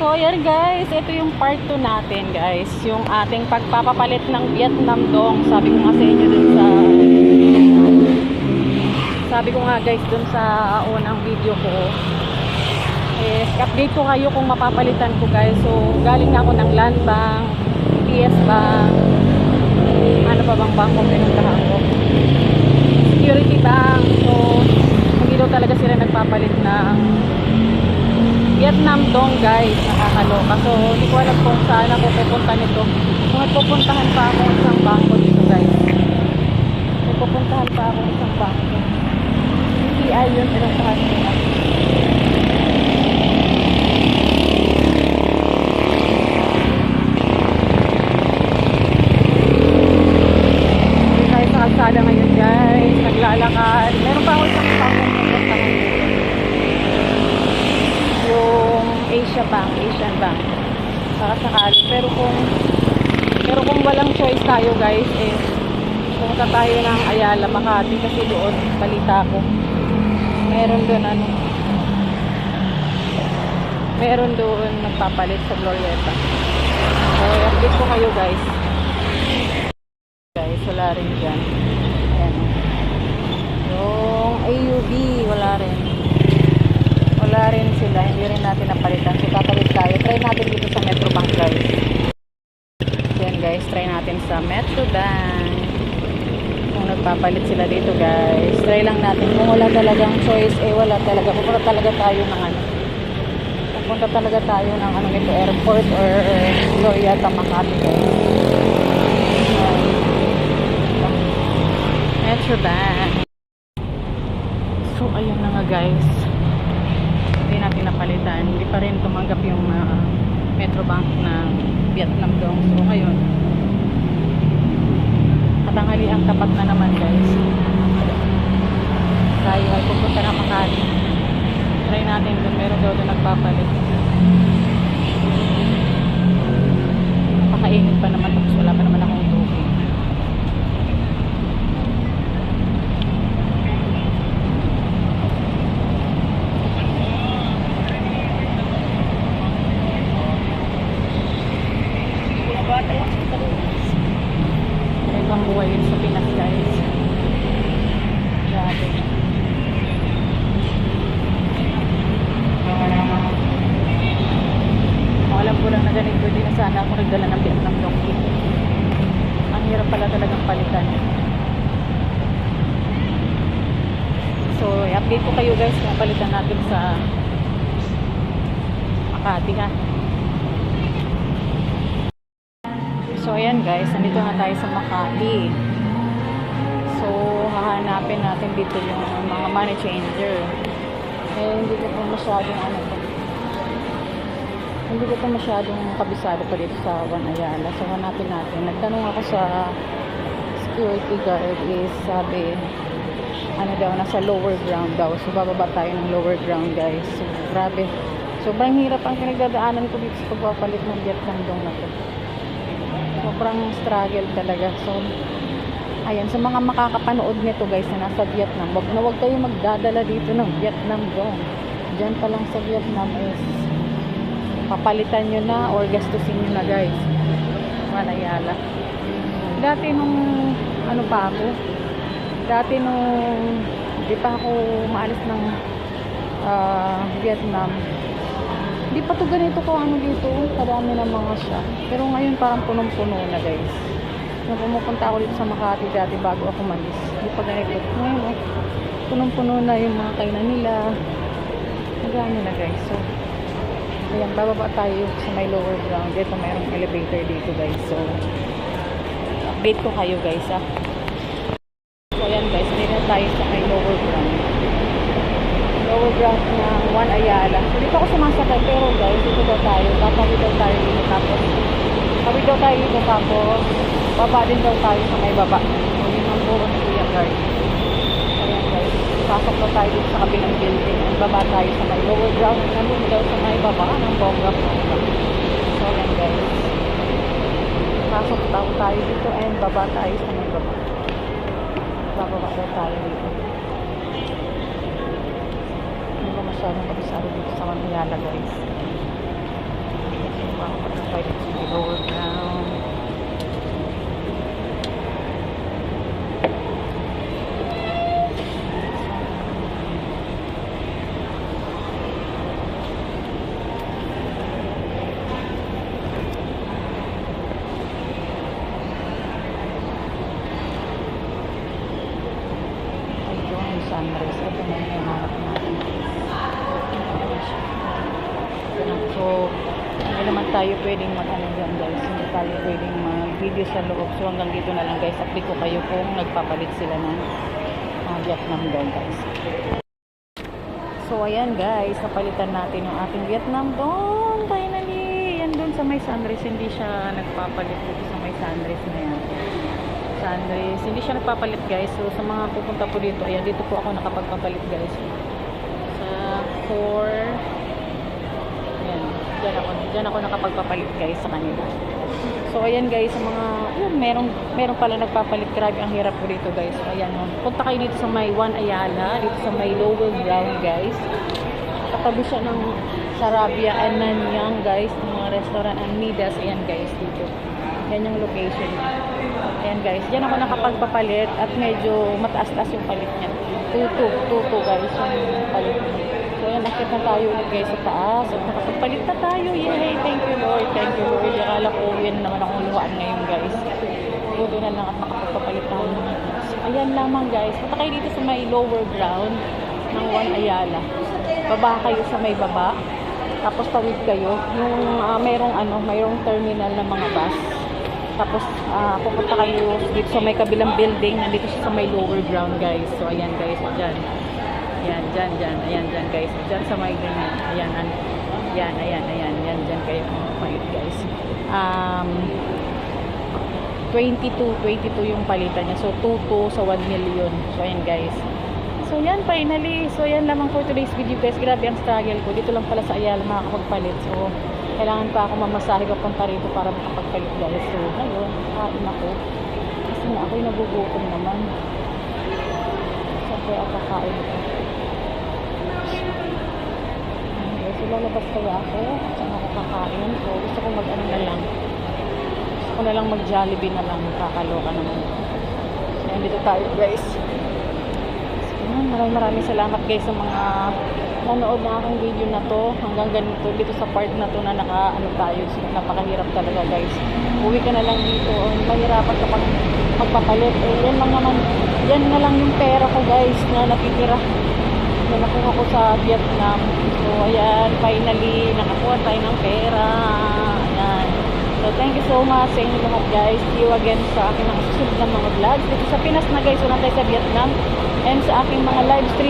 So ayan guys, ito yung part 2 natin guys, yung ating pagpapapalit ng Vietnam Dong. Sabi ko nga sa inyo dun sa guys dun sa unang video ko, update ko kayo kung mapapalitan ko guys. So galing na ako ng Land Bank, PS Bank, ano pa bang bangko pinuntahan ko, Security Bank. So hindi daw talaga sila nagpapalit ng Vietnam Dong guys, nakakaloka. So hindi ko alam kung saan ako pupunta nito. Kung pupuntahan pa ako isang bangko dito guys, pupuntahan pa ako isang bangko. CI yun, pinuntahan ko na. Hindi tayo sa kalsada ngayon guys, naglalakad. Meron pa ako isang bangko pupuntahan dito, yung Asian Bank para sakali. Pero kung walang choice tayo guys, pumunta tayo ng Ayala, Makati, kasi doon balita ko meron doon nagpapalit sa Glorieta. So update ko kayo guys, wala rin dyan. Ayan, yung AUB wala rin sila, hindi rin natin napalitan. So tatawid tayo, try natin dito sa Metro Bank guys. Yan guys, try natin sa Metro Bank kung nagpapalit sila dito guys. Try lang natin, kung wala talagang choice, wala talaga, pupunta talaga tayo ng nito, airport or Glorieta, Makati guys. Metro Bank. So ayun na nga guys, hindi natin napalitan, hindi pa rin tumanggap yung Metro Bank ng Vietnam Dong. So ngayon katanghali ang tapat na naman guys, tayo ay pupunta na Makati. Try natin kung meron daw doon nagpapalit. Napakainit pa naman, tapos wala pa naman akong tubig. Ibang buhay yun sa Pinas guys. Grabe. Alam ko lang na ganito, din na sana ako nagdala ng Vietnam Dong kit. Ang hirap pala talagang palitan. So i-update ko kayo guys kung palitan natin sa Makati ha. So ayan guys, nandito na tayo sa Makati. So hahanapin natin dito yung mga money changer. Hindi ko pa masyadong kabisado pa dito sa One Ayala. So hanapin natin. Nagtanong ako sa security guard, sabi ano daw, nasa lower ground daw. So bababa tayo ng lower ground guys. So grabe, sobrang hirap ang pinagdadaanan ko dito sa pagpapalit ng Vietnam Dong na to. Sobrang struggle talaga. So ayan, sa mga makakapanood nito guys na nasa Vietnam, wag kayo magdadala dito ng Vietnam Dong. Diyan pa lang sa Vietnam papalitan nyo na or gastusin nyo na guys. One Ayala. Dati nung di pa ako maalis ng Vietnam, hindi pa to ganito ko dito, kadami ng mga shop. Pero ngayon parang punong-puno na guys. Nung pumupunta ako dito sa Makati dati bago ako malis, hindi pa ganito. Ngayon punong-puno na yung mga kainan nila. Magano na guys. So ayan, bababa tayo sa may lower ground. Dito mayroong elevator dito guys. So update ko kayo guys ha. So ayan guys, dito tayo sa may lower ground ng One Ayala. So dito ako sumasakay, pero guys, dito daw tayo, tatawid daw tayo dito, tapos baba din daw tayo sa may baba. So yun ang puro ni Kuya Guard. Ayan guys, pasok daw tayo dito sa kabilang building, and baba tayo sa may lower ground, nandun daw sa may baba ng bongga. So ayan guys, pasok daw tayo dito and baba tayo sa may baba. Bababa daw tayo dito. Hindi ko masyadong kabisado dito sa Manayala guys. Vietnam. So, hindi naman tayo pwedeng mag-ano dyan guys. Hindi tayo pwedeng mag-video sa loob. So, hanggang dito na lang guys. Update ko kayo kung nagpapalit sila ng Vietnam doon guys. So, ayan guys. Napalitan natin yung ating Vietnam doon. Finally! Yan doon sa may sunrise. Hindi siya nagpapalit dito sa may sunrise na yan. Sunrise. Hindi siya nagpapalit guys. So, sa mga pupunta po dito, ayan, dito po ako nakapagpapalit guys. Sa 4. Ayan. Diyan ako nakapagpapalit guys sa kanila. So, ayan guys, sa mga, yun, meron pala nagpapalit. Grabe, ang hirap po dito guys. So, ayan, punta kayo dito sa may One Ayala, dito sa may lower ground guys. Katabi siya ng Sarabia and Nanyang guys, ng mga restaurant and Midas. Ayan guys, dito. Yan yung location. Ayan guys, diyan ako nakapagpapalit at medyo mataas-taas yung palit niya. 2-2 guys yung palit niya. So ayan, nakit na tayo ulit guys sa taas at nakapagpalit na tayo. Yay! Thank you Lord, thank you Lord. Akala ko yan naman akong luhaan ngayon guys. Buto na lang at nakapagpapalit tayo naman guys. Ayan lamang guys, punta kayo dito sa may lower ground ng One Ayala. Baba kayo sa may baba. Tapos tawid kayo. Yung mayroong terminal ng mga bus. Tapos, pupunta kayo dito sa may kabilang building. Nandito siya sa may lower ground, guys. So, ayan, guys. Dyan. Ayan, dyan. Ayan, dyan, guys. Dyan sa may ganyan. Ayan. Dyan kayo. Palit, guys. 22 yung palitan niya. So, 2 sa 1 million. So, ayan, guys. So, yan, finally. So, yan lamang for today's video, guys. Grabe ang struggle ko. Dito lang pala sa Ayala makakapagpalit. So, kailangan pa ako mamasahe papunta rito para makapagpalit guys. So, ngayon, kain ako. Kasi na ako'y nagugutom naman. Siyempre ako kain ko. Okay, so lalabas kaya ako. At saan ako kakain. So, gusto ko mag-ano na lang. Gusto ko na lang mag-Jollibee na lang. Kakaloka naman. So, dito tayo guys. So, maraming salamat guys sa mga nanood na aking video na to hanggang ganito dito sa part na to na tayo, napakahirap talaga guys. Uwi ka na lang dito, mahirapan ka magpapalit. Yan lang naman, yan na lang yung pera ko guys na natitira na nakuha ko sa Vietnam. So ayan, finally nakakuha tayo ng pera. Ayan, so thank you so much sa inyo lahat guys. See you again sa aking mga susunod na mga vlogs dito sa Pinas na guys. Una tayo sa Vietnam and sa aking mga live stream.